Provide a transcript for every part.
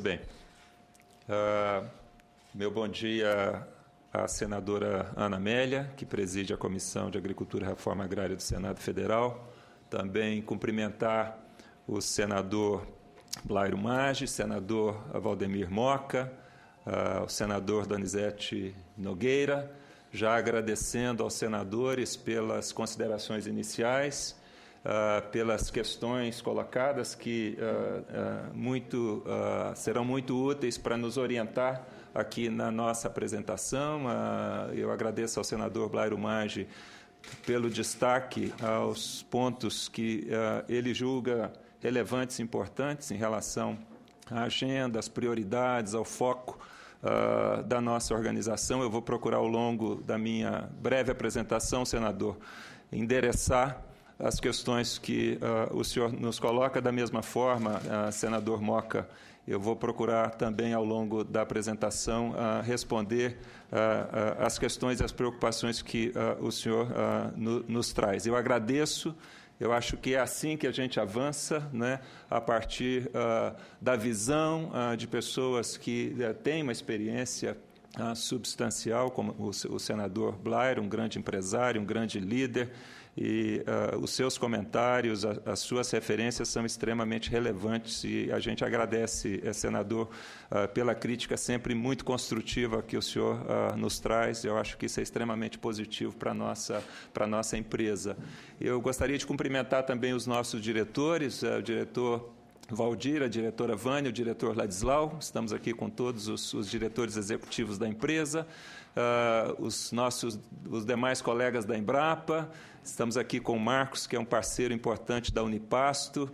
Muito bem. Meu bom dia à senadora Ana Amélia, que preside a Comissão de Agricultura e Reforma Agrária do Senado Federal. Também cumprimentar o senador Blairo Maggi, senador Valdemir Moca, o senador Donizete Nogueira, já agradecendo aos senadores pelas considerações iniciais, pelas questões colocadas que serão muito úteis para nos orientar aqui na nossa apresentação. Eu agradeço ao senador Blairo Maggi pelo destaque aos pontos que ele julga relevantes e importantes em relação à agenda, às prioridades, ao foco da nossa organização. Eu vou procurar, ao longo da minha breve apresentação, senador, endereçar as questões que o senhor nos coloca. Da mesma forma, senador Moca, eu vou procurar também, ao longo da apresentação, responder as questões e as preocupações que o senhor nos traz. Eu agradeço. Eu acho que é assim que a gente avança, né, a partir da visão de pessoas que têm uma experiência substancial, como o senador Blairo, um grande empresário, um grande líder, e os seus comentários, as suas referências são extremamente relevantes, e a gente agradece, senador, pela crítica sempre muito construtiva que o senhor nos traz. Eu acho que isso é extremamente positivo para a nossa empresa. Eu gostaria de cumprimentar também os nossos diretores, o diretor Valdir, a diretora Vânia, o diretor Ladislau. Estamos aqui com todos os diretores executivos da empresa, os demais colegas da Embrapa. Estamos aqui com o Marcos, que é um parceiro importante da Unipasto,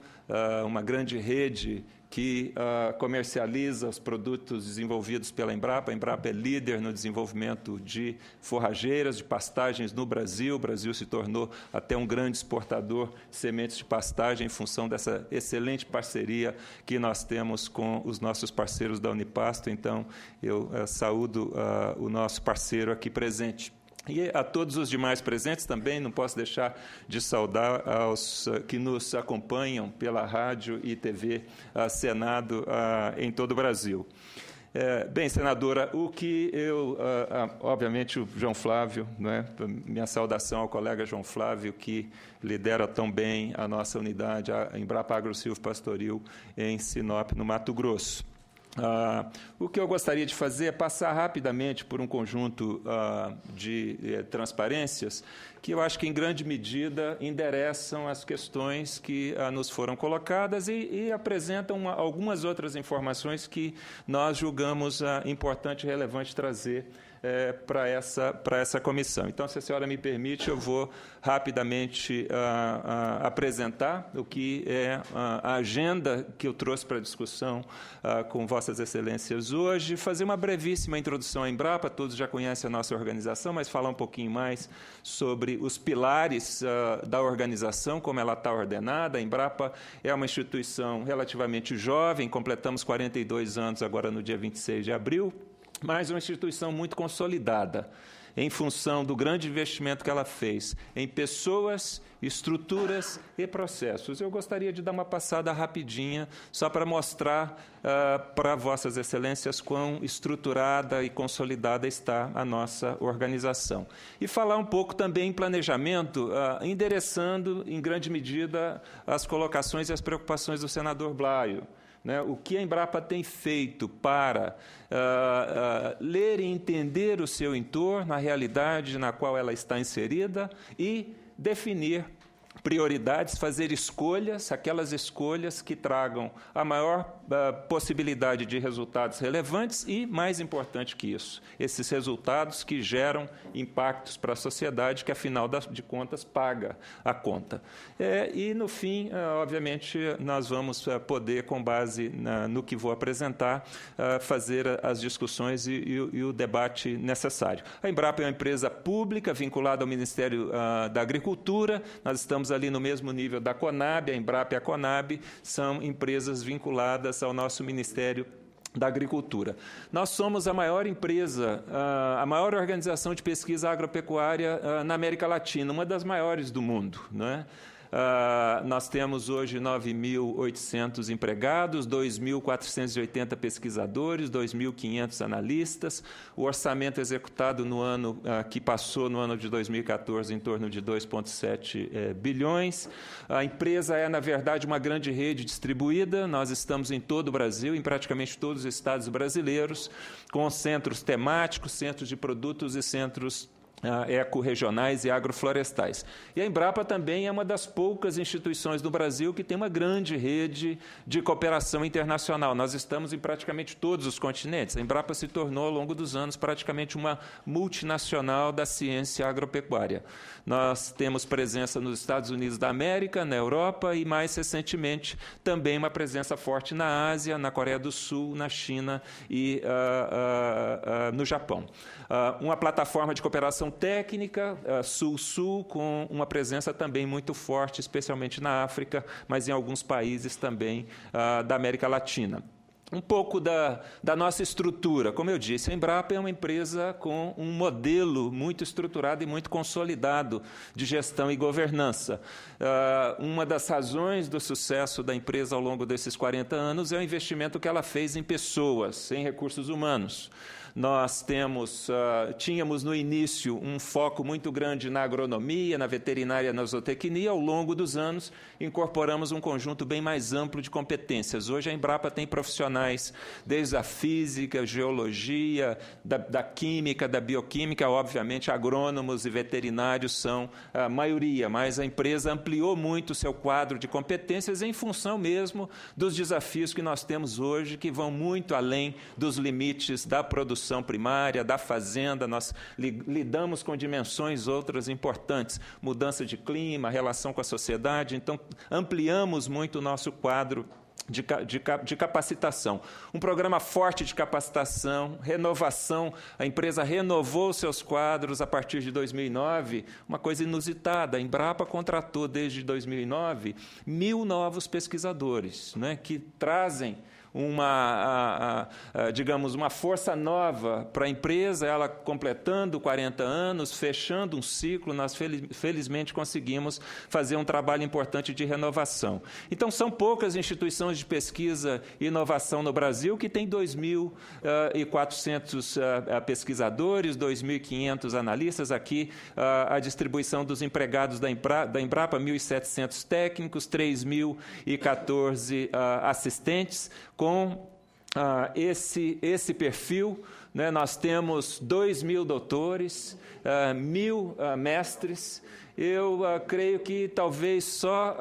uma grande rede que comercializa os produtos desenvolvidos pela Embrapa. A Embrapa é líder no desenvolvimento de forrageiras, de pastagens no Brasil. O Brasil se tornou até um grande exportador de sementes de pastagem em função dessa excelente parceria que nós temos com os nossos parceiros da Unipasto. Então, eu saúdo o nosso parceiro aqui presente. E a todos os demais presentes também, não posso deixar de saudar aos que nos acompanham pela rádio e TV Senado em todo o Brasil. Bem, senadora, o que eu, obviamente, o João Flávio, né, minha saudação ao colega João Flávio, que lidera tão bem a nossa unidade, a Embrapa Agrosilvo Pastoril, em Sinop, no Mato Grosso. O que eu gostaria de fazer é passar rapidamente por um conjunto de transparências que eu acho que, em grande medida, endereçam as questões que nos foram colocadas e apresentam algumas outras informações que nós julgamos importante e relevante trazer para essa comissão. Então, se a senhora me permite, eu vou rapidamente apresentar o que é a agenda que eu trouxe para discussão com Vossas Excelências hoje, fazer uma brevíssima introdução à Embrapa. Todos já conhecem a nossa organização, mas falar um pouquinho mais sobre os pilares da organização, como ela está ordenada. A Embrapa é uma instituição relativamente jovem, completamos 42 anos agora no dia 26 de abril, mas uma instituição muito consolidada, em função do grande investimento que ela fez em pessoas, estruturas e processos. Eu gostaria de dar uma passada rapidinha, só para mostrar para Vossas Excelências quão estruturada e consolidada está a nossa organização. E falar um pouco também em planejamento, endereçando, em grande medida, as colocações e as preocupações do senador Blairo. O que a Embrapa tem feito para ler e entender o seu entorno, a realidade na qual ela está inserida e definir prioridades, fazer escolhas, aquelas escolhas que tragam a maior possibilidade de resultados relevantes e, mais importante que isso, esses resultados que geram impactos para a sociedade, que, afinal de contas, paga a conta. E, no fim, obviamente, nós vamos poder, com base no que vou apresentar, fazer as discussões e o debate necessário. A Embrapa é uma empresa pública vinculada ao Ministério da Agricultura. Nós estamos ali no mesmo nível da Conab. A Embrapa e a Conab são empresas vinculadas ao nosso Ministério da Agricultura. Nós somos a maior empresa, a maior organização de pesquisa agropecuária na América Latina, uma das maiores do mundo, não é? Nós temos hoje 9.800 empregados, 2.480 pesquisadores, 2.500 analistas. O orçamento executado no ano que passou, no ano de 2014, em torno de 2,7 bilhões. A empresa é, na verdade, uma grande rede distribuída. Nós estamos em todo o Brasil, em praticamente todos os estados brasileiros, com centros temáticos, centros de produtos e centros ecorregionais e agroflorestais. E a Embrapa também é uma das poucas instituições do Brasil que tem uma grande rede de cooperação internacional. Nós estamos em praticamente todos os continentes. A Embrapa se tornou, ao longo dos anos, praticamente uma multinacional da ciência agropecuária. Nós temos presença nos Estados Unidos da América, na Europa e, mais recentemente, também uma presença forte na Ásia, na Coreia do Sul, na China e no Japão. Uma plataforma de cooperação técnica, Sul-Sul, com uma presença também muito forte, especialmente na África, mas em alguns países também da América Latina. Um pouco da nossa estrutura. Como eu disse, a Embrapa é uma empresa com um modelo muito estruturado e muito consolidado de gestão e governança. Uma das razões do sucesso da empresa ao longo desses 40 anos é o investimento que ela fez em pessoas, em recursos humanos. Nós tínhamos no início um foco muito grande na agronomia, na veterinária, na zootecnia. Ao longo dos anos, incorporamos um conjunto bem mais amplo de competências. Hoje, a Embrapa tem profissionais desde a física, geologia, da química, da bioquímica. Obviamente, agrônomos e veterinários são a maioria, mas a empresa ampliou muito o seu quadro de competências em função mesmo dos desafios que nós temos hoje, que vão muito além dos limites da produção primária, da fazenda. Nós lidamos com dimensões outras importantes, mudança de clima, relação com a sociedade. Então, ampliamos muito o nosso quadro de capacitação. Um programa forte de capacitação, renovação. A empresa renovou seus quadros a partir de 2009, uma coisa inusitada. A Embrapa contratou, desde 2009, 1.000 novos pesquisadores, né, que trazem digamos, uma força nova para a empresa, ela completando 40 anos, fechando um ciclo. Nós, felizmente, conseguimos fazer um trabalho importante de renovação. Então, são poucas instituições de pesquisa e inovação no Brasil que têm 2.400 pesquisadores, 2.500 analistas. Aqui, a distribuição dos empregados da Embrapa, 1.700 técnicos, 3.014 assistentes. Com esse perfil, né, nós temos 2.000 doutores, 1.000 mestres. Eu creio que talvez só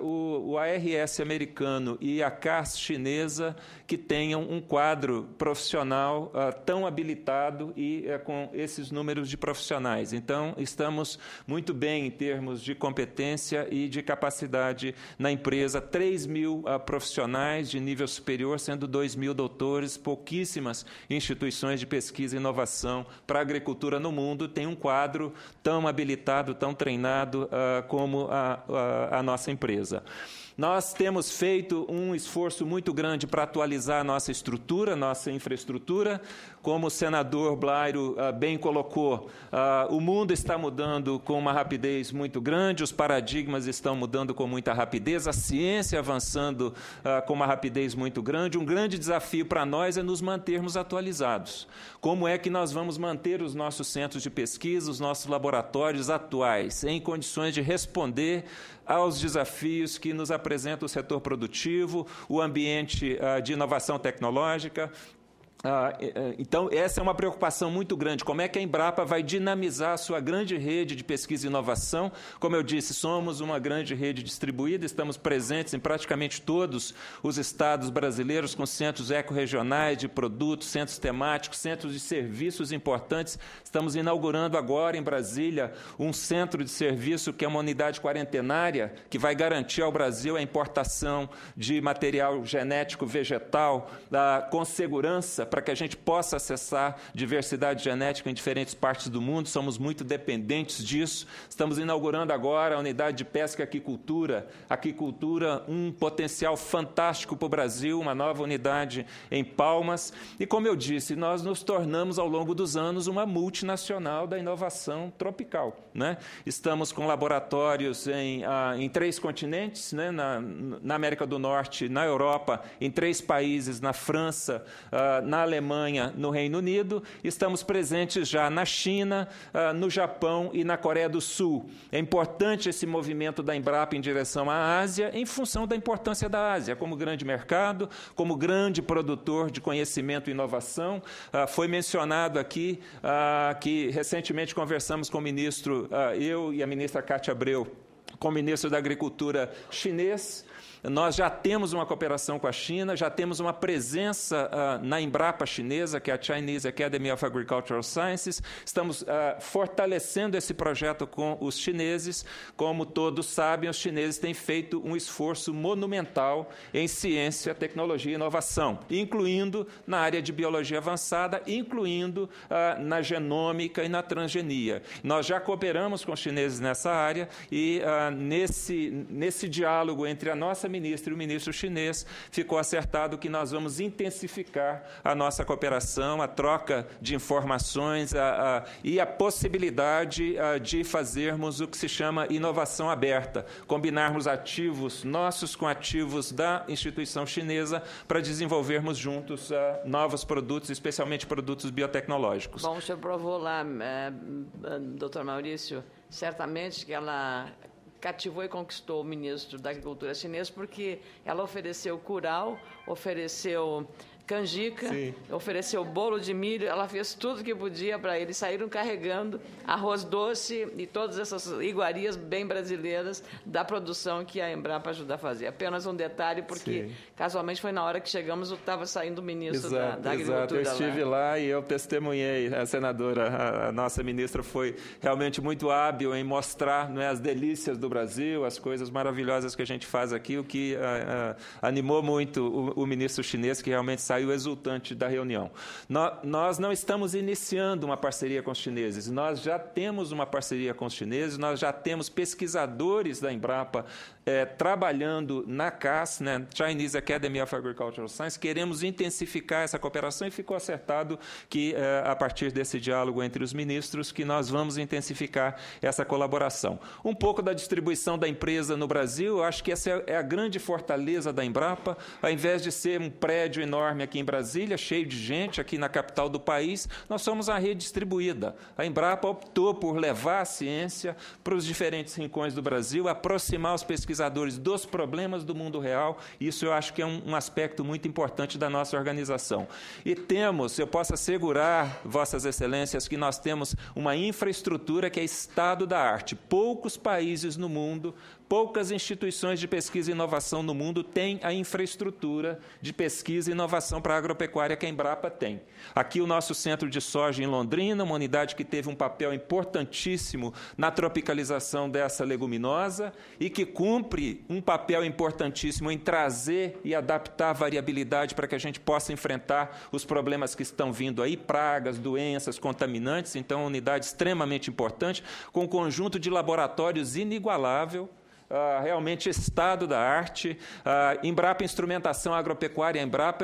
o ARS americano e a CAS chinesa que tenham um quadro profissional tão habilitado e com esses números de profissionais. Então, estamos muito bem em termos de competência e de capacidade na empresa. 3.000 profissionais de nível superior, sendo 2.000 doutores. Pouquíssimas instituições de pesquisa e inovação para a agricultura no mundo têm um quadro tão habilitado, tão treinado como a nossa empresa. Nós temos feito um esforço muito grande para atualizar a nossa estrutura, nossa infraestrutura. Como o senador Blairo bem colocou, o mundo está mudando com uma rapidez muito grande, os paradigmas estão mudando com muita rapidez, a ciência avançando com uma rapidez muito grande. Um grande desafio para nós é nos mantermos atualizados. Como é que nós vamos manter os nossos centros de pesquisa, os nossos laboratórios atuais, em condições de responder aos desafios que nos apresenta o setor produtivo, o ambiente de inovação tecnológica? Então, essa é uma preocupação muito grande. Como é que a Embrapa vai dinamizar a sua grande rede de pesquisa e inovação? Como eu disse, somos uma grande rede distribuída, estamos presentes em praticamente todos os estados brasileiros, com centros ecorregionais de produtos, centros temáticos, centros de serviços importantes. Estamos inaugurando agora, em Brasília, um centro de serviço que é uma unidade quarentenária, que vai garantir ao Brasil a importação de material genético vegetal com segurança para que a gente possa acessar diversidade genética em diferentes partes do mundo. Somos muito dependentes disso. Estamos inaugurando agora a unidade de pesca e aquicultura. Aquicultura, um potencial fantástico para o Brasil, uma nova unidade em Palmas. E, como eu disse, nós nos tornamos, ao longo dos anos, uma multinacional da inovação tropical, né? Estamos com laboratórios em 3 continentes, né? Na América do Norte, na Europa, em 3 países, na França, na Alemanha, no Reino Unido. Estamos presentes já na China, no Japão e na Coreia do Sul. É importante esse movimento da Embrapa em direção à Ásia, em função da importância da Ásia, como grande mercado, como grande produtor de conhecimento e inovação. Foi mencionado aqui que recentemente conversamos com o ministro, eu e a ministra Cátia Abreu, com o ministro da Agricultura chinês. Nós já temos uma cooperação com a China, já temos uma presença na Embrapa chinesa, que é a Chinese Academy of Agricultural Sciences. Estamos fortalecendo esse projeto com os chineses. Como todos sabem, os chineses têm feito um esforço monumental em ciência, tecnologia e inovação, incluindo na área de biologia avançada, incluindo na genômica e na transgenia. Nós já cooperamos com os chineses nessa área e nesse diálogo entre a nossa ministra e o ministro chinês, ficou acertado que nós vamos intensificar a nossa cooperação, a troca de informações e a possibilidade de fazermos o que se chama inovação aberta, combinarmos ativos nossos com ativos da instituição chinesa para desenvolvermos juntos novos produtos, especialmente produtos biotecnológicos. Bom, o senhor provou lá, doutor Maurício, certamente que ela cativou e conquistou o ministro da Agricultura chinês porque ela ofereceu curau, ofereceu canjica, sim, ofereceu bolo de milho, ela fez tudo que podia para eles, saíram carregando arroz doce e todas essas iguarias bem brasileiras da produção que a Embrapa ajuda a fazer. Apenas um detalhe, porque sim, casualmente foi na hora que chegamos, estava saindo o ministro da Agricultura. Exato, eu estive lá e eu testemunhei, a senadora, a nossa ministra foi realmente muito hábil em mostrar, não é, as delícias do Brasil, as coisas maravilhosas que a gente faz aqui, o que animou muito o ministro chinês, que realmente saiu exultante da reunião. Nós não estamos iniciando uma parceria com os chineses, nós já temos uma parceria com os chineses, nós já temos pesquisadores da Embrapa trabalhando na CAS, né, Chinese Academy of Agricultural Science. Queremos intensificar essa cooperação e ficou acertado que, a partir desse diálogo entre os ministros, que nós vamos intensificar essa colaboração. Um pouco da distribuição da empresa no Brasil, eu acho que essa é a grande fortaleza da Embrapa. Ao invés de ser um prédio enorme aqui em Brasília, cheio de gente, aqui na capital do país, nós somos a rede distribuída. A Embrapa optou por levar a ciência para os diferentes rincões do Brasil, aproximar os pesquisadores dos problemas do mundo real. Isso eu acho que é um aspecto muito importante da nossa organização. E temos, eu posso assegurar, Vossas Excelências, que nós temos uma infraestrutura que é estado da arte. Poucos países no mundo, poucas instituições de pesquisa e inovação no mundo têm a infraestrutura de pesquisa e inovação para a agropecuária que a Embrapa tem. Aqui o nosso centro de soja em Londrina, uma unidade que teve um papel importantíssimo na tropicalização dessa leguminosa e que cumpre um papel importantíssimo em trazer e adaptar a variabilidade para que a gente possa enfrentar os problemas que estão vindo aí, pragas, doenças, contaminantes. Então, uma unidade extremamente importante, com um conjunto de laboratórios inigualável, realmente estado da arte. Embrapa Instrumentação Agropecuária, Embrapa,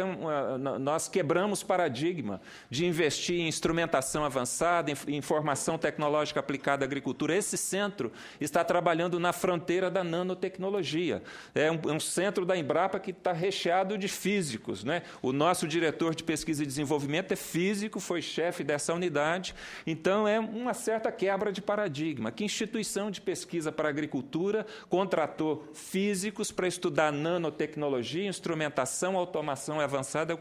nós quebramos paradigma de investir em instrumentação avançada, em formação tecnológica aplicada à agricultura. Esse centro está trabalhando na fronteira da nanotecnologia. É um centro da Embrapa que está recheado de físicos, né? O nosso diretor de pesquisa e desenvolvimento é físico, foi chefe dessa unidade. Então, é uma certa quebra de paradigma. Que instituição de pesquisa para a agricultura contratou físicos para estudar nanotecnologia, instrumentação, automação avançada,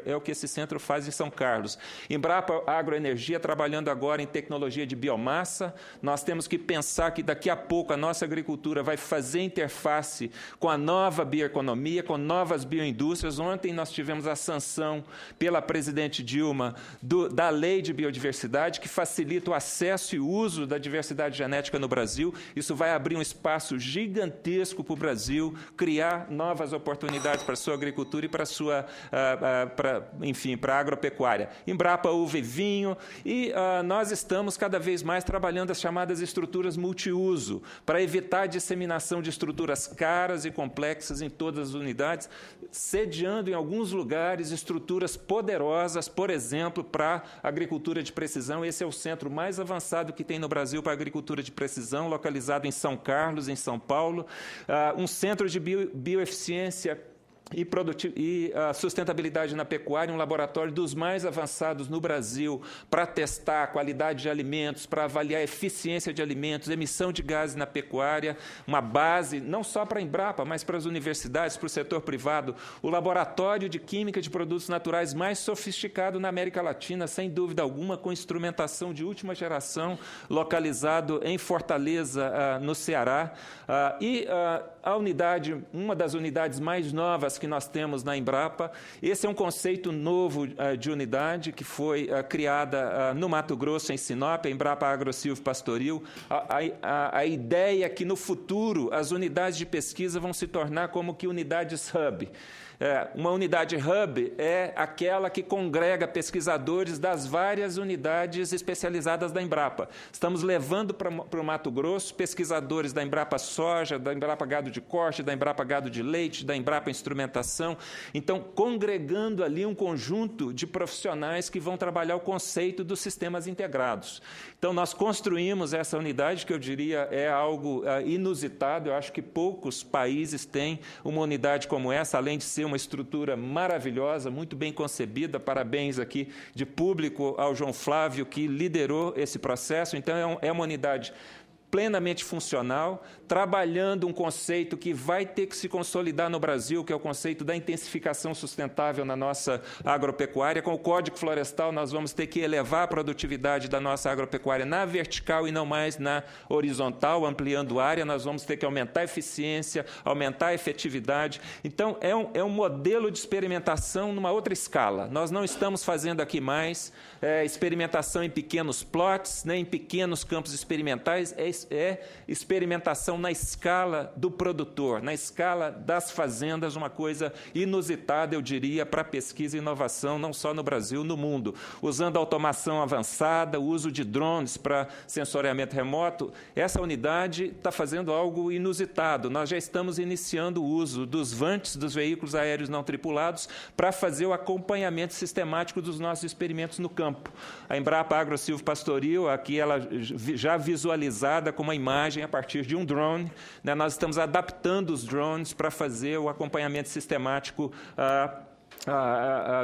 é o que esse centro faz em São Carlos. Embrapa Agroenergia, trabalhando agora em tecnologia de biomassa. Nós temos que pensar que daqui a pouco a nossa agricultura vai fazer interface com a nova bioeconomia, com novas bioindústrias. Ontem nós tivemos a sanção pela presidente Dilma da Lei de Biodiversidade, que facilita o acesso e uso da diversidade genética no Brasil. Isso vai abrir um espaço passo gigantesco para o Brasil criar novas oportunidades para a sua agricultura e para a agropecuária. Embrapa Uva e Vinho, e nós estamos cada vez mais trabalhando as chamadas estruturas multiuso, para evitar a disseminação de estruturas caras e complexas em todas as unidades, sediando em alguns lugares estruturas poderosas, por exemplo, para a agricultura de precisão. Esse é o centro mais avançado que tem no Brasil para a agricultura de precisão, localizado em São Carlos, em São Paulo, um centro de bioeficiência e a sustentabilidade na pecuária, um laboratório dos mais avançados no Brasil para testar a qualidade de alimentos, para avaliar a eficiência de alimentos, emissão de gases na pecuária, uma base não só para a Embrapa, mas para as universidades, para o setor privado, o laboratório de química de produtos naturais mais sofisticado na América Latina, sem dúvida alguma, com instrumentação de última geração, localizado em Fortaleza, no Ceará, uma das unidades mais novas que nós temos na Embrapa. Esse é um conceito novo de unidade que foi criada no Mato Grosso, em Sinop, a Embrapa Agrosilvo Pastoril. A ideia é que, no futuro, as unidades de pesquisa vão se tornar como que unidades hub. Uma unidade hub é aquela que congrega pesquisadores das várias unidades especializadas da Embrapa. Estamos levando para o Mato Grosso pesquisadores da Embrapa Soja, da Embrapa Gado de Corte, da Embrapa Gado de Leite, da Embrapa Instrumentação. Então, congregando ali um conjunto de profissionais que vão trabalhar o conceito dos sistemas integrados. Então, nós construímos essa unidade, que eu diria é algo inusitado. Eu acho que poucos países têm uma unidade como essa, além de ser uma estrutura maravilhosa, muito bem concebida. Parabéns aqui de público ao João Flávio, que liderou esse processo. Então, é uma unidade plenamente funcional, trabalhando um conceito que vai ter que se consolidar no Brasil, que é o conceito da intensificação sustentável na nossa agropecuária. Com o Código Florestal, nós vamos ter que elevar a produtividade da nossa agropecuária na vertical e não mais na horizontal, ampliando área. Nós vamos ter que aumentar a eficiência, aumentar a efetividade. Então, é um modelo de experimentação numa outra escala. Nós não estamos fazendo aqui mais experimentação em pequenos plots, nem em pequenos campos experimentais, é experimentação na escala do produtor, na escala das fazendas, uma coisa inusitada, eu diria, para pesquisa e inovação, não só no Brasil, no mundo. Usando automação avançada, o uso de drones para sensoriamento remoto, essa unidade está fazendo algo inusitado. Nós já estamos iniciando o uso dos VANTs, dos veículos aéreos não tripulados, para fazer o acompanhamento sistemático dos nossos experimentos no campo. A Embrapa Agrosilvo Pastoril, aqui ela já visualizada com uma imagem a partir de um drone, né? Nós estamos adaptando os drones para fazer o acompanhamento sistemático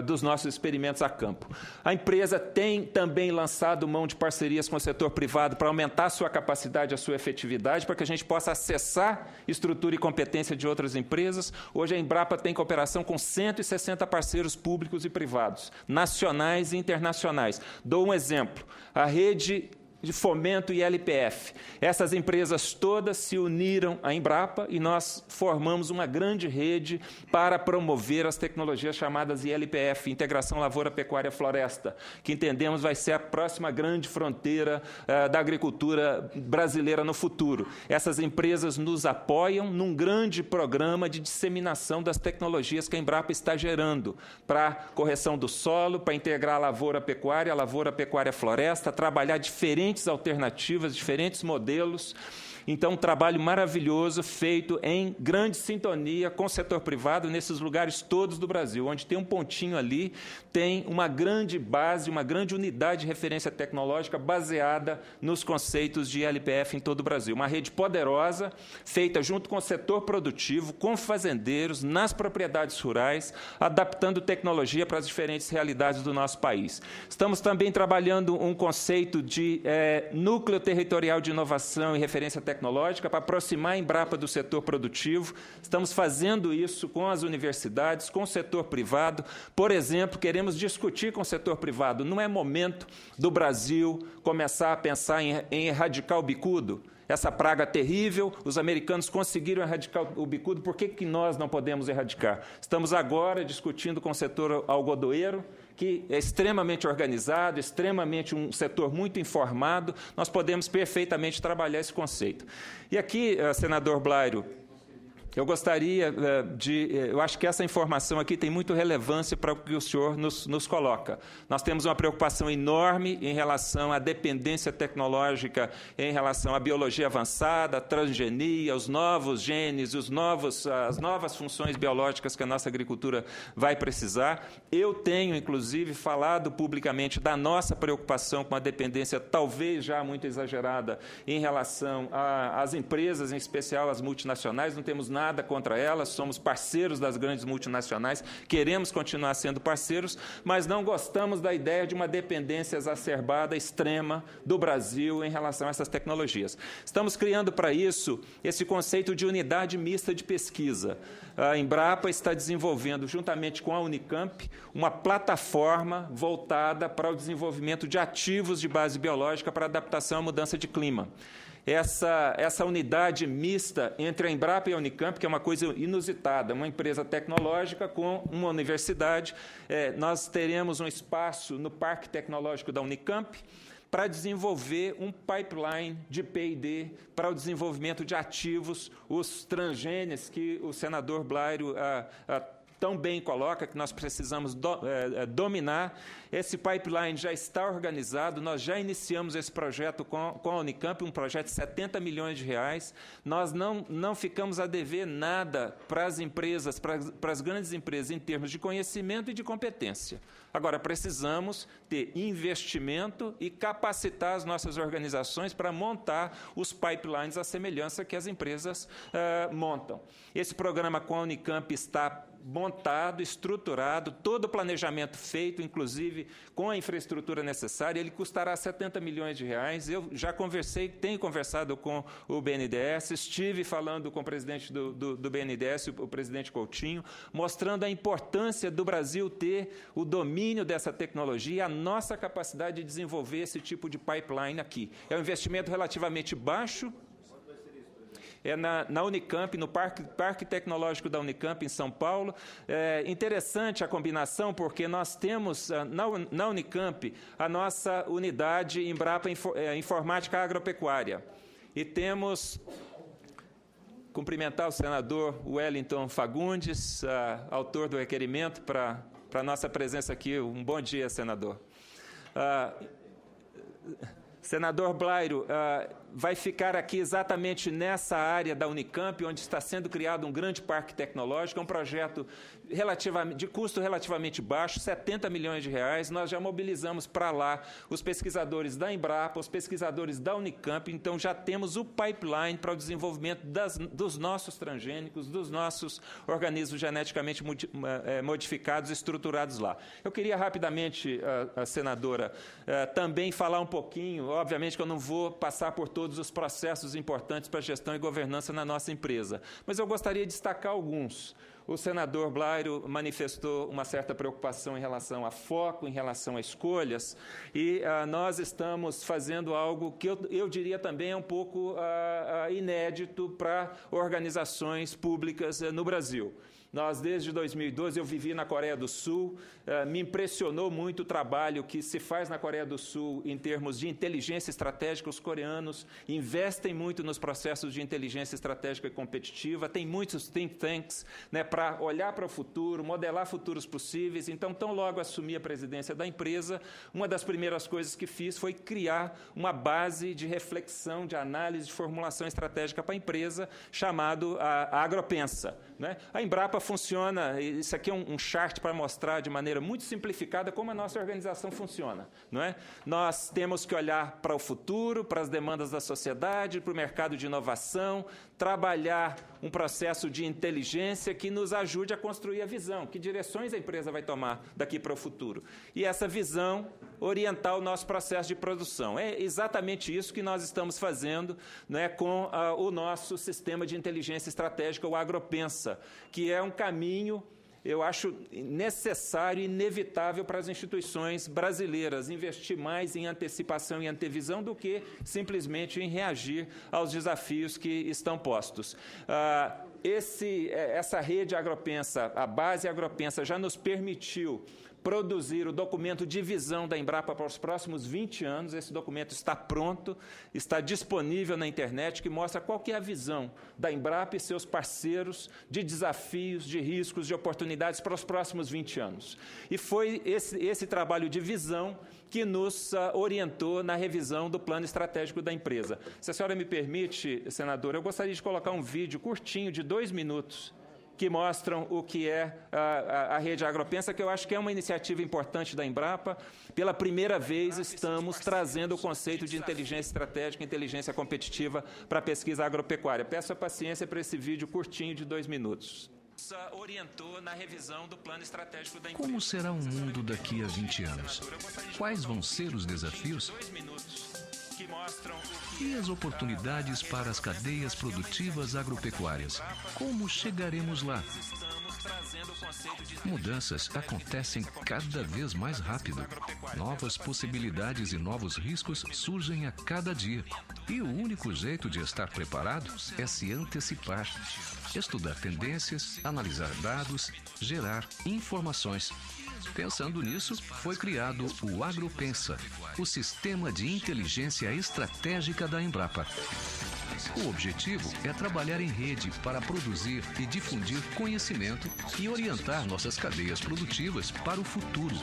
dos nossos experimentos a campo. A empresa tem também lançado mão de parcerias com o setor privado para aumentar a sua capacidade, a sua efetividade, para que a gente possa acessar estrutura e competência de outras empresas. Hoje a Embrapa tem cooperação com 160 parceiros públicos e privados, nacionais e internacionais. Dou um exemplo: a rede de Fomento e LPF. Essas empresas todas se uniram à Embrapa e nós formamos uma grande rede para promover as tecnologias chamadas ILPF, Integração Lavoura, Pecuária, Floresta, que entendemos vai ser a próxima grande fronteira da agricultura brasileira no futuro. Essas empresas nos apoiam num grande programa de disseminação das tecnologias que a Embrapa está gerando para correção do solo, para integrar a lavoura, pecuária, floresta, trabalhar diferentes alternativas, diferentes modelos. Então, um trabalho maravilhoso feito em grande sintonia com o setor privado nesses lugares todos do Brasil. Onde tem um pontinho ali, tem uma grande base, uma grande unidade de referência tecnológica baseada nos conceitos de LPF em todo o Brasil. Uma rede poderosa, feita junto com o setor produtivo, com fazendeiros, nas propriedades rurais, adaptando tecnologia para as diferentes realidades do nosso país. Estamos também trabalhando um conceito de núcleo territorial de inovação e referência tecnológica para aproximar a Embrapa do setor produtivo. Estamos fazendo isso com as universidades, com o setor privado. Por exemplo, queremos discutir com o setor privado. Não é momento do Brasil começar a pensar em erradicar o bicudo? essa praga terrível, os americanos conseguiram erradicar o bicudo, por que nós não podemos erradicar? Estamos agora discutindo com o setor algodoeiro, que é extremamente organizado, extremamente um setor muito informado, nós podemos perfeitamente trabalhar esse conceito. E aqui, senador Blairo, eu gostaria eu acho que essa informação aqui tem muita relevância para o que o senhor nos coloca. Nós temos uma preocupação enorme em relação à dependência tecnológica, em relação à biologia avançada, à transgenia, os novos genes, as novas funções biológicas que a nossa agricultura vai precisar. Eu tenho, inclusive, falado publicamente da nossa preocupação com a dependência, talvez já muito exagerada, em relação às empresas, em especial as multinacionais. Não temos nada contra elas, somos parceiros das grandes multinacionais, queremos continuar sendo parceiros, mas não gostamos da ideia de uma dependência exacerbada, extrema, do Brasil em relação a essas tecnologias. Estamos criando para isso esse conceito de unidade mista de pesquisa. A Embrapa está desenvolvendo, juntamente com a Unicamp, uma plataforma voltada para o desenvolvimento de ativos de base biológica para adaptação à mudança de clima. Essa unidade mista entre a Embrapa e a Unicamp, que é uma coisa inusitada, uma empresa tecnológica com uma universidade. Nós teremos um espaço no Parque Tecnológico da Unicamp para desenvolver um pipeline de P&D para o desenvolvimento de ativos, os transgênios que o senador Blairo tão bem coloca, que nós precisamos dominar. Esse pipeline já está organizado, nós já iniciamos esse projeto com a Unicamp, um projeto de 70 milhões de reais. Nós não ficamos a dever nada para as empresas, para as grandes empresas, em termos de conhecimento e de competência. Agora, precisamos ter investimento e capacitar as nossas organizações para montar os pipelines à semelhança que as empresas montam. Esse programa com a Unicamp está montado, estruturado, todo o planejamento feito, inclusive com a infraestrutura necessária. Ele custará 70 milhões de reais. Eu já tenho conversado com o BNDES, estive falando com o presidente do BNDES, o presidente Coutinho, mostrando a importância do Brasil ter o domínio dessa tecnologia e a nossa capacidade de desenvolver esse tipo de pipeline aqui. É um investimento relativamente baixo. É na Unicamp, no Parque Tecnológico da Unicamp, em São Paulo. É interessante a combinação, porque nós temos, na Unicamp, a nossa unidade Embrapa Informática Agropecuária. E temos, cumprimentar o senador Wellington Fagundes, autor do requerimento, para a nossa presença aqui. Um bom dia, senador. Senador Blairo, vai ficar aqui exatamente nessa área da Unicamp, onde está sendo criado um grande parque tecnológico, é um projeto de custo relativamente baixo, 70 milhões de reais. Nós já mobilizamos para lá os pesquisadores da Embrapa, os pesquisadores da Unicamp, então já temos o pipeline para o desenvolvimento dos nossos transgênicos, dos nossos organismos geneticamente modificados e estruturados lá. Eu queria rapidamente, a senadora, também falar um pouquinho, obviamente que eu não vou passar por todos os processos importantes para a gestão e governança na nossa empresa, mas eu gostaria de destacar alguns. O senador Blairo manifestou uma certa preocupação em relação a foco, em relação a escolhas, e nós estamos fazendo algo que eu diria também é um pouco inédito para organizações públicas no Brasil. Nós, desde 2012, eu vivi na Coreia do Sul, me impressionou muito o trabalho que se faz na Coreia do Sul em termos de inteligência estratégica. Os coreanos investem muito nos processos de inteligência estratégica e competitiva, tem muitos think tanks, né, para olhar para o futuro, modelar futuros possíveis. Então, tão logo assumi a presidência da empresa, uma das primeiras coisas que fiz foi criar uma base de reflexão, de análise, de formulação estratégica para a empresa, chamado a Agropensa, né? A Embrapa funciona, isso aqui é um chart para mostrar de maneira muito simplificada como a nossa organização funciona, não é? Nós temos que olhar para o futuro, para as demandas da sociedade, para o mercado de inovação, trabalhar um processo de inteligência que nos ajude a construir a visão, que direções a empresa vai tomar daqui para o futuro. E essa visão orientar o nosso processo de produção. É exatamente isso que nós estamos fazendo, né, com o nosso sistema de inteligência estratégica, o Agropensa, que é um caminho eu acho necessário e inevitável para as instituições brasileiras investir mais em antecipação e antevisão do que simplesmente em reagir aos desafios que estão postos. Essa rede agropensa, a base agropensa, já nos permitiu produzir o documento de visão da Embrapa para os próximos 20 anos. Esse documento está pronto, está disponível na internet, que mostra qual que é a visão da Embrapa e seus parceiros de desafios, de riscos, de oportunidades para os próximos 20 anos. E foi esse trabalho de visão que nos orientou na revisão do plano estratégico da empresa. Se a senhora me permite, senadora, eu gostaria de colocar um vídeo curtinho de 2 minutos que mostram o que é a rede agropensa, que eu acho que é uma iniciativa importante da Embrapa. Pela primeira vez, estamos trazendo o conceito de inteligência estratégica, inteligência competitiva para a pesquisa agropecuária. Peço a paciência para esse vídeo curtinho de 2 minutos. Orientou na revisão do plano estratégico da empresa. Como será o mundo daqui a 20 anos? Quais vão ser os desafios? E as oportunidades para as cadeias produtivas agropecuárias? Como chegaremos lá? Mudanças acontecem cada vez mais rápido. Novas possibilidades e novos riscos surgem a cada dia. E o único jeito de estar preparado é se antecipar. Estudar tendências, analisar dados, gerar informações. Pensando nisso, foi criado o Agropensa, o sistema de inteligência estratégica da Embrapa. O objetivo é trabalhar em rede para produzir e difundir conhecimento e orientar nossas cadeias produtivas para o futuro.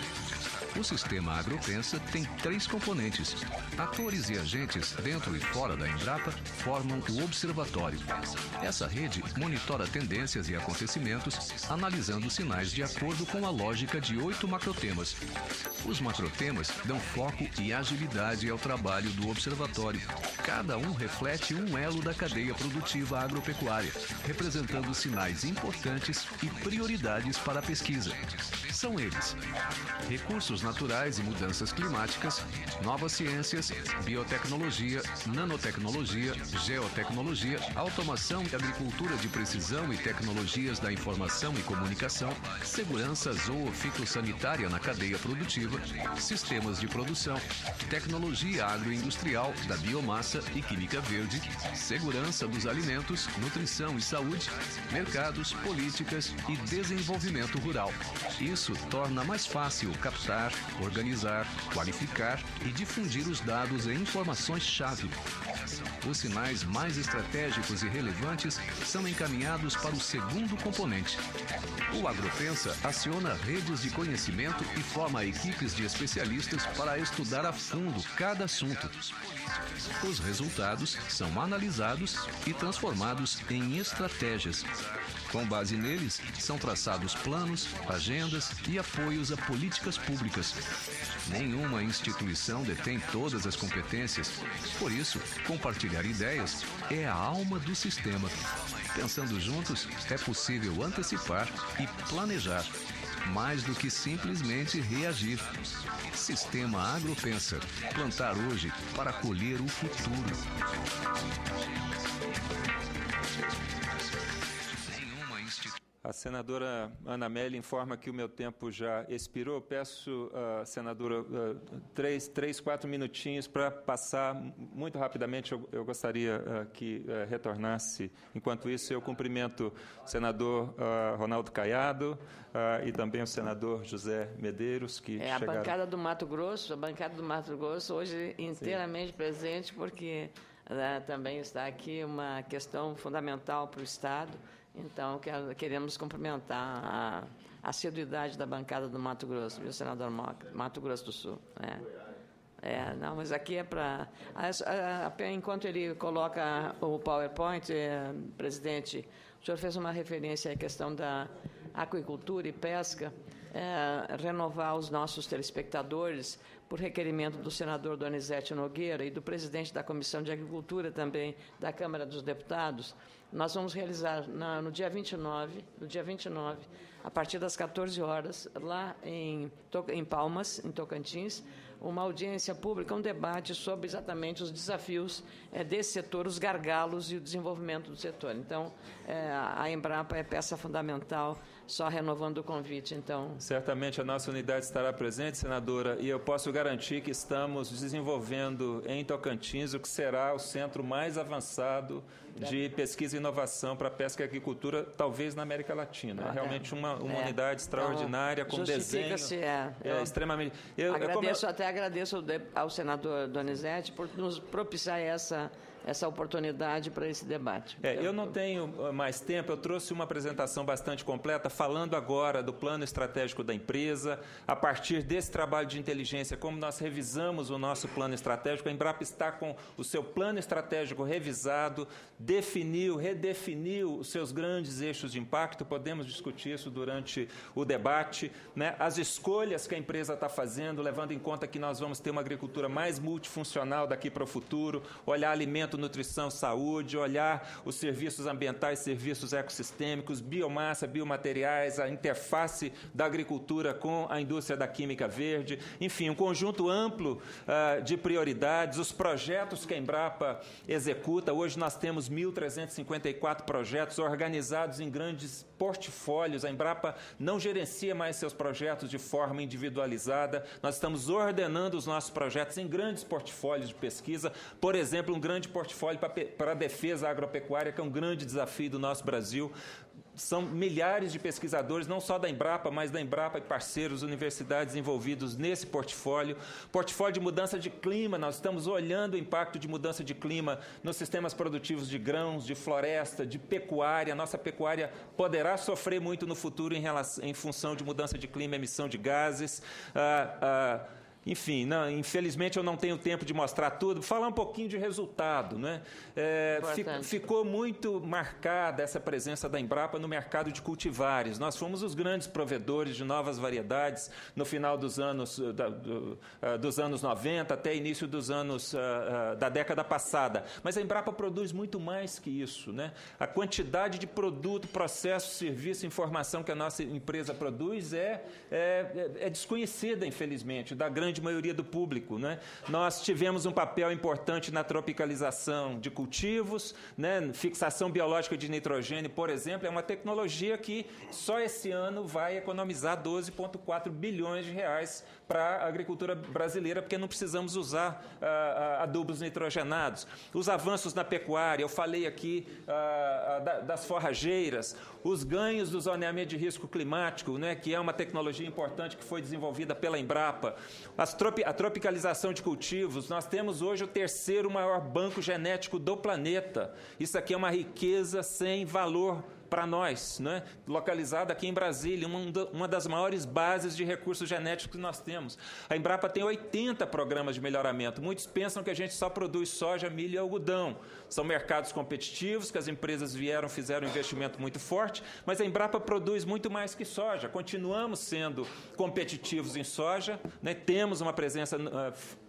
O sistema Agropensa tem 3 componentes. Atores e agentes dentro e fora da Embrapa formam o observatório. Essa rede monitora tendências e acontecimentos, analisando sinais de acordo com a lógica de 8 macrotemas. Os macrotemas dão foco e agilidade ao trabalho do observatório. Cada um reflete um elo da cadeia produtiva agropecuária, representando sinais importantes e prioridades para a pesquisa. São eles: recursos naturais e mudanças climáticas, novas ciências, biotecnologia, nanotecnologia, geotecnologia, automação e agricultura de precisão e tecnologias da informação e comunicação, segurança zoofitossanitária na cadeia produtiva, sistemas de produção, tecnologia agroindustrial da biomassa e química verde, segurança dos alimentos, nutrição e saúde, mercados, políticas e desenvolvimento rural. Isso torna mais fácil captar, organizar, qualificar e difundir os dados e informações-chave. Os sinais mais estratégicos e relevantes são encaminhados para o segundo componente. O Agropensa aciona redes de conhecimento e forma equipes de especialistas para estudar a fundo cada assunto. Os resultados são analisados e transformados em estratégias. Com base neles, são traçados planos, agendas e apoios a políticas públicas. Nenhuma instituição detém todas as competências. Por isso, compartilhar ideias é a alma do sistema. Pensando juntos, é possível antecipar e planejar, mais do que simplesmente reagir. Sistema Agropensa. Plantar hoje para colher o futuro. A senadora Ana Amélia informa que o meu tempo já expirou. Peço, senadora, 4 minutinhos para passar muito rapidamente. Eu gostaria que retornasse. Enquanto isso, eu cumprimento o senador Ronaldo Caiado e também o senador José Medeiros, que chegaram. A bancada do Mato Grosso, hoje inteiramente presente, porque também está aqui uma questão fundamental para o Estado. Então, queremos cumprimentar a assiduidade da bancada do Mato Grosso, viu, senador Mato Grosso do Sul. Não, mas aqui é para... Enquanto ele coloca o PowerPoint, presidente, o senhor fez uma referência à questão da aquicultura e pesca, renovar os nossos telespectadores por requerimento do senador Donizete Nogueira e do presidente da Comissão de Agricultura também da Câmara dos Deputados. Nós vamos realizar no dia 29, a partir das 14 horas, lá em Palmas, em Tocantins, uma audiência pública, um debate sobre exatamente os desafios desse setor, os gargalos e o desenvolvimento do setor. Então, a Embrapa é peça fundamental, só renovando o convite. Então, certamente a nossa unidade estará presente, senadora, e eu posso garantir que estamos desenvolvendo em Tocantins o que será o centro mais avançado de pesquisa e inovação para pesca e agricultura, talvez na América Latina. É realmente uma unidade extraordinária, com desenho extremamente... Agradeço ao senador Donizete por nos propiciar essa oportunidade para esse debate. Eu não tenho mais tempo, eu trouxe uma apresentação bastante completa, falando agora do plano estratégico da empresa. A partir desse trabalho de inteligência, como nós revisamos o nosso plano estratégico, a Embrapa está com o seu plano estratégico revisado, redefiniu os seus grandes eixos de impacto, podemos discutir isso durante o debate, né? As escolhas que a empresa está fazendo, levando em conta que nós vamos ter uma agricultura mais multifuncional daqui para o futuro, olhar alimento, nutrição, saúde, olhar os serviços ambientais, serviços ecossistêmicos, biomassa, biomateriais, a interface da agricultura com a indústria da química verde, enfim, um conjunto amplo de prioridades, os projetos que a Embrapa executa. Hoje nós temos 1.354 projetos organizados em grandes portfólios. A Embrapa não gerencia mais seus projetos de forma individualizada. Nós estamos ordenando os nossos projetos em grandes portfólios de pesquisa. Por exemplo, um grande portfólio para a defesa agropecuária, que é um grande desafio do nosso Brasil. São milhares de pesquisadores, não só da Embrapa, mas da Embrapa e parceiros, universidades envolvidos nesse portfólio. Portfólio de mudança de clima, nós estamos olhando o impacto de mudança de clima nos sistemas produtivos de grãos, de floresta, de pecuária. A nossa pecuária poderá sofrer muito no futuro em função de mudança de clima, emissão de gases. Enfim, infelizmente eu não tenho tempo de mostrar tudo. Falar um pouquinho de resultado, né? Ficou muito marcada essa presença da Embrapa no mercado de cultivares. Nós fomos os grandes provedores de novas variedades no final dos anos 90 até início dos anos da década passada. Mas a Embrapa produz muito mais que isso, né? A quantidade de produto, processo, serviço, informação que a nossa empresa produz é desconhecida, infelizmente, da grande maioria do público, né? Nós tivemos um papel importante na tropicalização de cultivos, né? Fixação biológica de nitrogênio, por exemplo, é uma tecnologia que só esse ano vai economizar 12,4 bilhões de reais para a agricultura brasileira, porque não precisamos usar adubos nitrogenados. Os avanços na pecuária, eu falei aqui das forrageiras, os ganhos do zoneamento de risco climático, né, que é uma tecnologia importante que foi desenvolvida pela Embrapa. A tropicalização de cultivos, nós temos hoje o terceiro maior banco genético do planeta. Isso aqui é uma riqueza sem valor para nós, né? Localizada aqui em Brasília, uma das maiores bases de recursos genéticos que nós temos. A Embrapa tem 80 programas de melhoramento. Muitos pensam que a gente só produz soja, milho e algodão. São mercados competitivos, que as empresas fizeram um investimento muito forte, mas a Embrapa produz muito mais que soja. Continuamos sendo competitivos em soja, né? Temos uma presença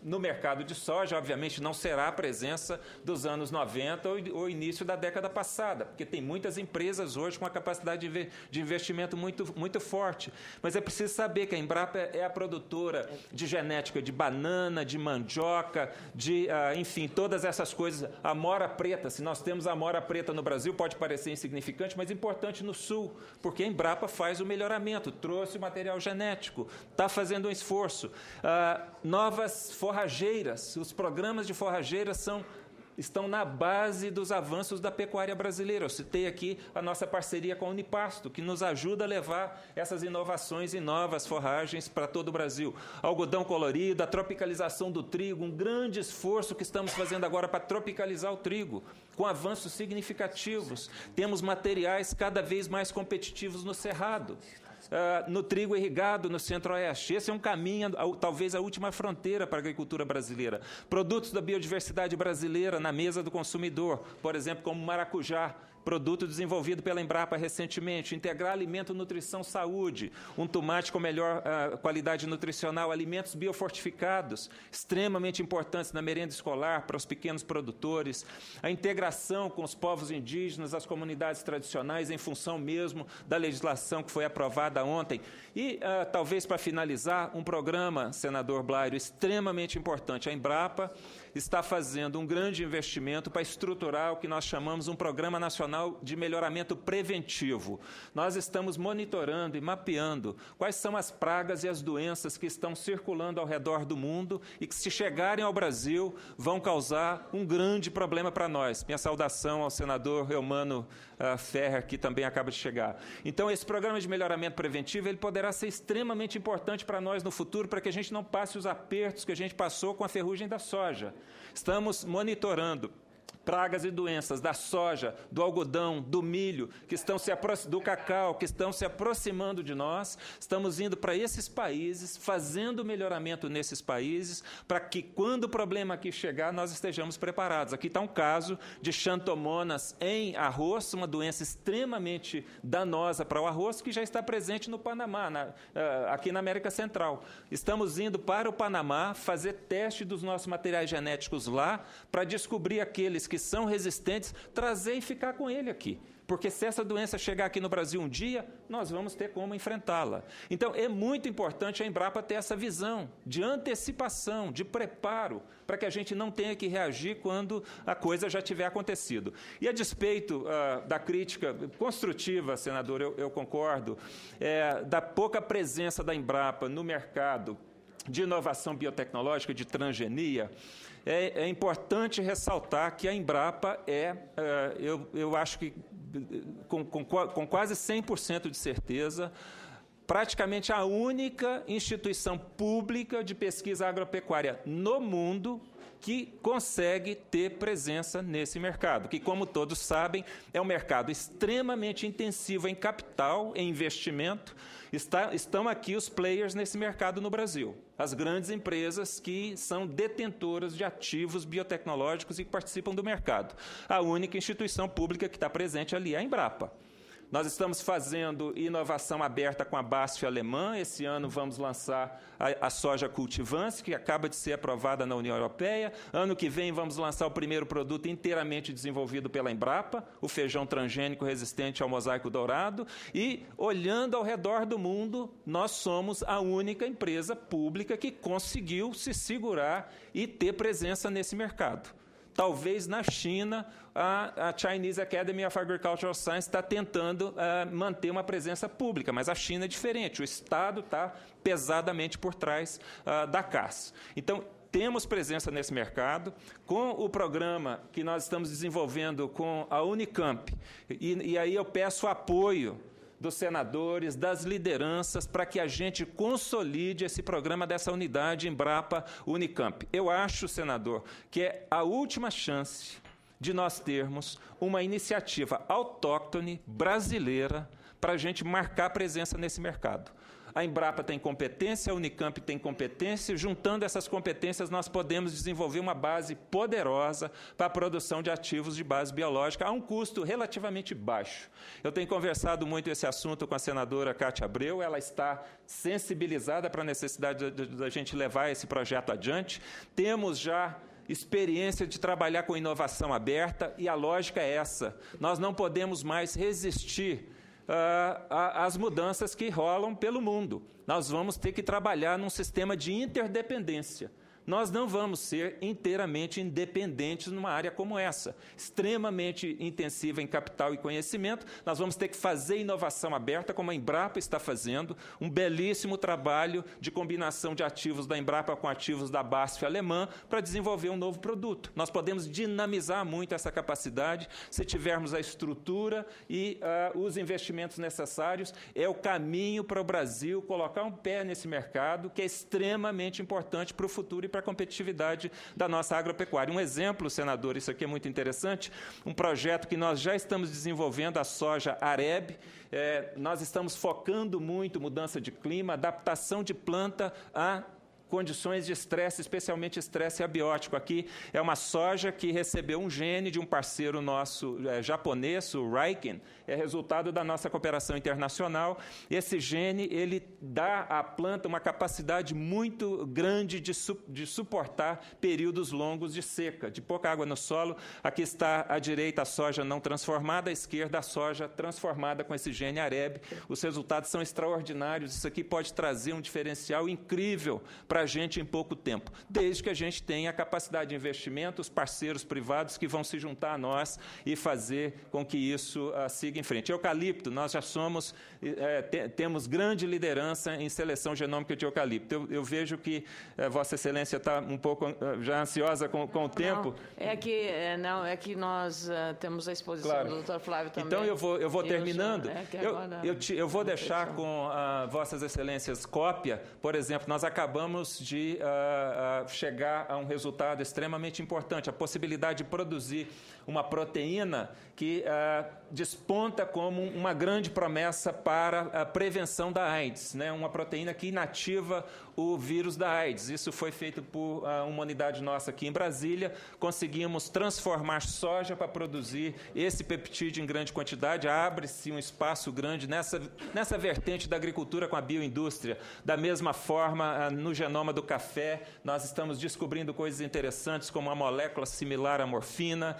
no mercado de soja, obviamente não será a presença dos anos 90 ou início da década passada, porque tem muitas empresas hoje com uma capacidade de investimento muito, muito forte. Mas é preciso saber que a Embrapa é a produtora de genética de banana, de mandioca, enfim, todas essas coisas. A amora preta, se nós temos a amora preta no Brasil, pode parecer insignificante, mas importante no Sul, porque a Embrapa faz o melhoramento, trouxe o material genético, está fazendo um esforço. Novas forrageiras, os programas de forrageiras estão na base dos avanços da pecuária brasileira. Eu citei aqui a nossa parceria com a Unipasto, que nos ajuda a levar essas inovações e novas forragens para todo o Brasil. Algodão colorido, a tropicalização do trigo, um grande esforço que estamos fazendo agora para tropicalizar o trigo, com avanços significativos. Temos materiais cada vez mais competitivos no cerrado. No trigo irrigado no Centro-Oeste. Esse é um caminho, talvez a última fronteira para a agricultura brasileira. Produtos da biodiversidade brasileira na mesa do consumidor, por exemplo, como maracujá, produto desenvolvido pela Embrapa recentemente, integrar alimento, nutrição, saúde, um tomate com melhor qualidade nutricional, alimentos biofortificados, extremamente importantes na merenda escolar, para os pequenos produtores, a integração com os povos indígenas, as comunidades tradicionais, em função mesmo da legislação que foi aprovada ontem. E, talvez para finalizar, um programa, senador Blairo, extremamente importante. A Embrapa está fazendo um grande investimento para estruturar o que nós chamamos um Programa Nacional de Melhoramento Preventivo. Nós estamos monitorando e mapeando quais são as pragas e as doenças que estão circulando ao redor do mundo e que, se chegarem ao Brasil, vão causar um grande problema para nós. Minha saudação ao senador Eumano Ferrer, que também acaba de chegar. Então, esse programa de melhoramento preventivo, ele poderá ser extremamente importante para nós no futuro, para que a gente não passe os apertos que a gente passou com a ferrugem da soja. Estamos monitorando pragas e doenças da soja, do algodão, do milho, do cacau, que estão se aproximando de nós. Estamos indo para esses países, fazendo melhoramento nesses países, para que, quando o problema aqui chegar, nós estejamos preparados. Aqui está um caso de xantomonas em arroz, uma doença extremamente danosa para o arroz, que já está presente no Panamá, aqui na América Central. Estamos indo para o Panamá fazer teste dos nossos materiais genéticos lá, para descobrir aqueles que são resistentes, trazer e ficar com ele aqui. Porque se essa doença chegar aqui no Brasil um dia, nós vamos ter como enfrentá-la. Então, é muito importante a Embrapa ter essa visão de antecipação, de preparo, para que a gente não tenha que reagir quando a coisa já tiver acontecido. E a despeito da crítica construtiva, senador, eu concordo, da pouca presença da Embrapa no mercado de inovação biotecnológica, de transgenia, é importante ressaltar que a Embrapa eu acho que com quase 100% de certeza, praticamente a única instituição pública de pesquisa agropecuária no mundo que consegue ter presença nesse mercado, que, como todos sabem, é um mercado extremamente intensivo em capital, em investimento. Estão aqui os players nesse mercado no Brasil, as grandes empresas que são detentoras de ativos biotecnológicos e que participam do mercado. A única instituição pública que está presente ali é a Embrapa. Nós estamos fazendo inovação aberta com a BASF alemã. Esse ano vamos lançar a soja cultivance, que acaba de ser aprovada na União Europeia. Ano que vem vamos lançar o primeiro produto inteiramente desenvolvido pela Embrapa, o feijão transgênico resistente ao mosaico dourado. E, olhando ao redor do mundo, nós somos a única empresa pública que conseguiu se segurar e ter presença nesse mercado. Talvez na China, a Chinese Academy of Agricultural Science está tentando manter uma presença pública, mas a China é diferente, o Estado está pesadamente por trás da CAS. Então, temos presença nesse mercado, com o programa que nós estamos desenvolvendo com a Unicamp, e aí eu peço apoio dos senadores, das lideranças, para que a gente consolide esse programa dessa unidade Embrapa Unicamp. Eu acho, senador, que é a última chance de nós termos uma iniciativa autóctone brasileira para a gente marcar presença nesse mercado. A Embrapa tem competência, a Unicamp tem competência, juntando essas competências nós podemos desenvolver uma base poderosa para a produção de ativos de base biológica a um custo relativamente baixo. Eu tenho conversado muito esse assunto com a senadora Cátia Abreu, ela está sensibilizada para a necessidade da gente levar esse projeto adiante. Temos já experiência de trabalhar com inovação aberta e a lógica é essa. Nós não podemos mais resistir as mudanças que rolam pelo mundo. Nós vamos ter que trabalhar num sistema de interdependência. Nós não vamos ser inteiramente independentes numa área como essa, extremamente intensiva em capital e conhecimento. Nós vamos ter que fazer inovação aberta, como a Embrapa está fazendo, um belíssimo trabalho de combinação de ativos da Embrapa com ativos da BASF alemã para desenvolver um novo produto. Nós podemos dinamizar muito essa capacidade se tivermos a estrutura e os investimentos necessários. É o caminho para o Brasil colocar um pé nesse mercado, que é extremamente importante para o futuro e para a competitividade da nossa agropecuária. Um exemplo, senador, isso aqui é muito interessante, um projeto que nós já estamos desenvolvendo, a soja Areb. Nós estamos focando muito mudança de clima, adaptação de planta a condições de estresse, especialmente estresse abiótico. Aqui é uma soja que recebeu um gene de um parceiro nosso japonês, o Raiken, é resultado da nossa cooperação internacional. Esse gene, ele dá à planta uma capacidade muito grande de suportar períodos longos de seca, de pouca água no solo. Aqui está à direita a soja não transformada, à esquerda a soja transformada com esse gene Areb. Os resultados são extraordinários. Isso aqui pode trazer um diferencial incrível para a gente em pouco tempo, desde que a gente tenha a capacidade de investimento, os parceiros privados que vão se juntar a nós e fazer com que isso siga em frente. Eucalipto, nós já somos, temos grande liderança em seleção genômica de eucalipto. Eu vejo que Vossa Excelência está um pouco já ansiosa com o tempo. Não, é que nós temos a exposição claro. do Dr. Flávio também. Então, eu vou terminando. Eu vou deixar com Vossas Excelências cópia, por exemplo, nós acabamos de chegar a um resultado extremamente importante, a possibilidade de produzir uma proteína que desponta como uma grande promessa para a prevenção da AIDS, né? Uma proteína que inativa o vírus da AIDS. Isso foi feito por uma unidade nossa aqui em Brasília. Conseguimos transformar soja para produzir esse peptídeo em grande quantidade. Abre-se um espaço grande nessa vertente da agricultura com a bioindústria. Da mesma forma, no genoma do café, nós estamos descobrindo coisas interessantes como uma molécula similar à morfina,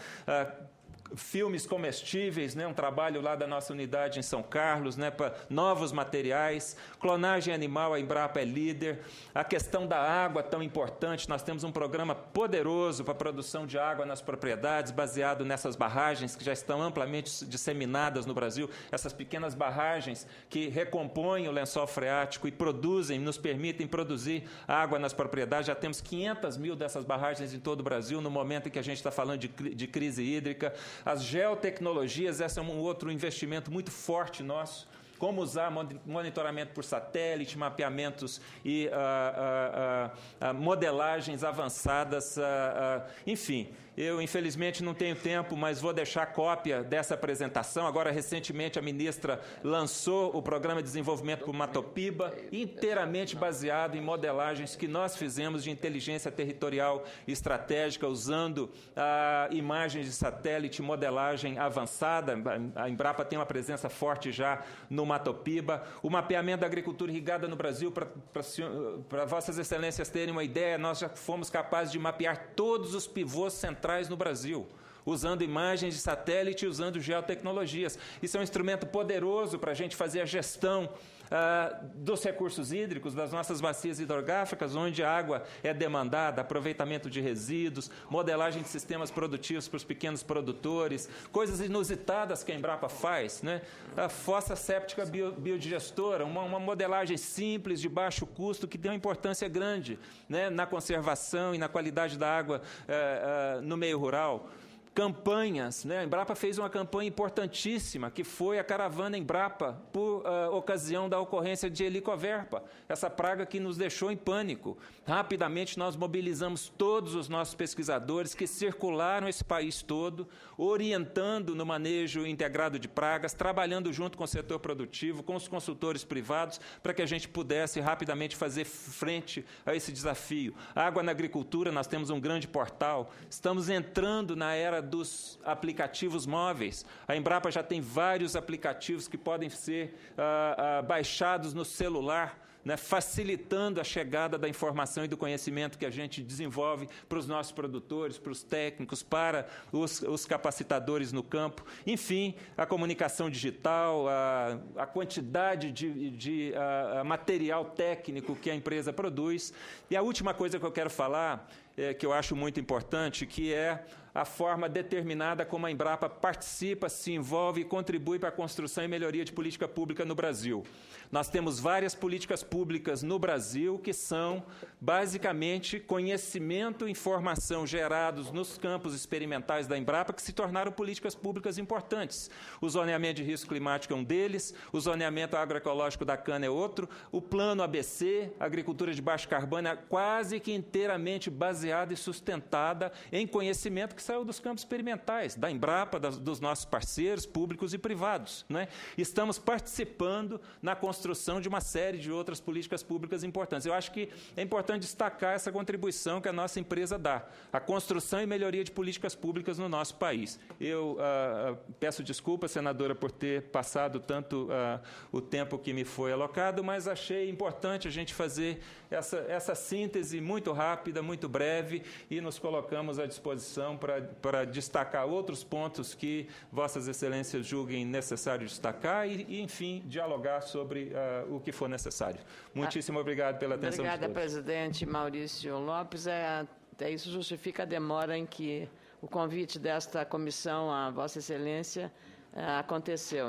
filmes comestíveis, né, um trabalho lá da nossa unidade em São Carlos, né, para novos materiais, clonagem animal, a Embrapa é líder, a questão da água tão importante, nós temos um programa poderoso para a produção de água nas propriedades, baseado nessas barragens que já estão amplamente disseminadas no Brasil, essas pequenas barragens que recompõem o lençol freático e nos permitem produzir água nas propriedades. Já temos 500 mil dessas barragens em todo o Brasil, no momento em que a gente está falando de crise hídrica. As geotecnologias, esse é um outro investimento muito forte nosso. Como usar monitoramento por satélite, mapeamentos e modelagens avançadas, enfim. Eu, infelizmente, não tenho tempo, mas vou deixar cópia dessa apresentação. Agora, recentemente, a ministra lançou o Programa de Desenvolvimento por Matopiba, inteiramente baseado em modelagens que nós fizemos de inteligência territorial estratégica, usando imagens de satélite, modelagem avançada. A Embrapa tem uma presença forte já no Matopiba. O mapeamento da agricultura irrigada no Brasil, para Vossas Excelências terem uma ideia, nós já fomos capazes de mapear todos os pivôs centrais no Brasil, usando imagens de satélite e usando geotecnologias. Isso é um instrumento poderoso para a gente fazer a gestão dos recursos hídricos, das nossas bacias hidrográficas, onde a água é demandada, aproveitamento de resíduos, modelagem de sistemas produtivos para os pequenos produtores, coisas inusitadas que a Embrapa faz, né? A fossa séptica biodigestora, uma modelagem simples, de baixo custo, que tem uma importância grande, né, na conservação e na qualidade da água no meio rural. Campanhas, né? A Embrapa fez uma campanha importantíssima, que foi a caravana Embrapa, por ocasião da ocorrência de helicoverpa, essa praga que nos deixou em pânico. Rapidamente nós mobilizamos todos os nossos pesquisadores que circularam esse país todo, orientando no manejo integrado de pragas, trabalhando junto com o setor produtivo, com os consultores privados, para que a gente pudesse rapidamente fazer frente a esse desafio. Água na agricultura, nós temos um grande portal, estamos entrando na era dos aplicativos móveis. A Embrapa já tem vários aplicativos que podem ser baixados no celular, né, facilitando a chegada da informação e do conhecimento que a gente desenvolve para os nossos produtores, para os técnicos, para os capacitadores no campo. Enfim, a comunicação digital, a quantidade de material técnico que a empresa produz. E a última coisa que eu quero falar, que eu acho muito importante, que é a forma determinada como a Embrapa participa, se envolve e contribui para a construção e melhoria de política pública no Brasil. Nós temos várias políticas públicas no Brasil que são, basicamente, conhecimento e informação gerados nos campos experimentais da Embrapa que se tornaram políticas públicas importantes. O zoneamento de risco climático é um deles, o zoneamento agroecológico da cana é outro, o plano ABC, agricultura de baixo carbono, é quase que inteiramente baseada e sustentada em conhecimento que que saiu dos campos experimentais, da Embrapa, dos nossos parceiros públicos e privados, não é? Estamos participando na construção de uma série de outras políticas públicas importantes. Eu acho que é importante destacar essa contribuição que a nossa empresa dá, a construção e melhoria de políticas públicas no nosso país. Eu peço desculpa, senadora, por ter passado tanto o tempo que me foi alocado, mas achei importante a gente fazer essa síntese muito rápida, muito breve, e nos colocamos à disposição para destacar outros pontos que Vossas Excelências julguem necessário destacar e, enfim, dialogar sobre o que for necessário. Muitíssimo obrigado pela atenção de todos. Obrigada, presidente Maurício Lopes. Até isso justifica a demora em que o convite desta comissão a Vossa Excelência aconteceu.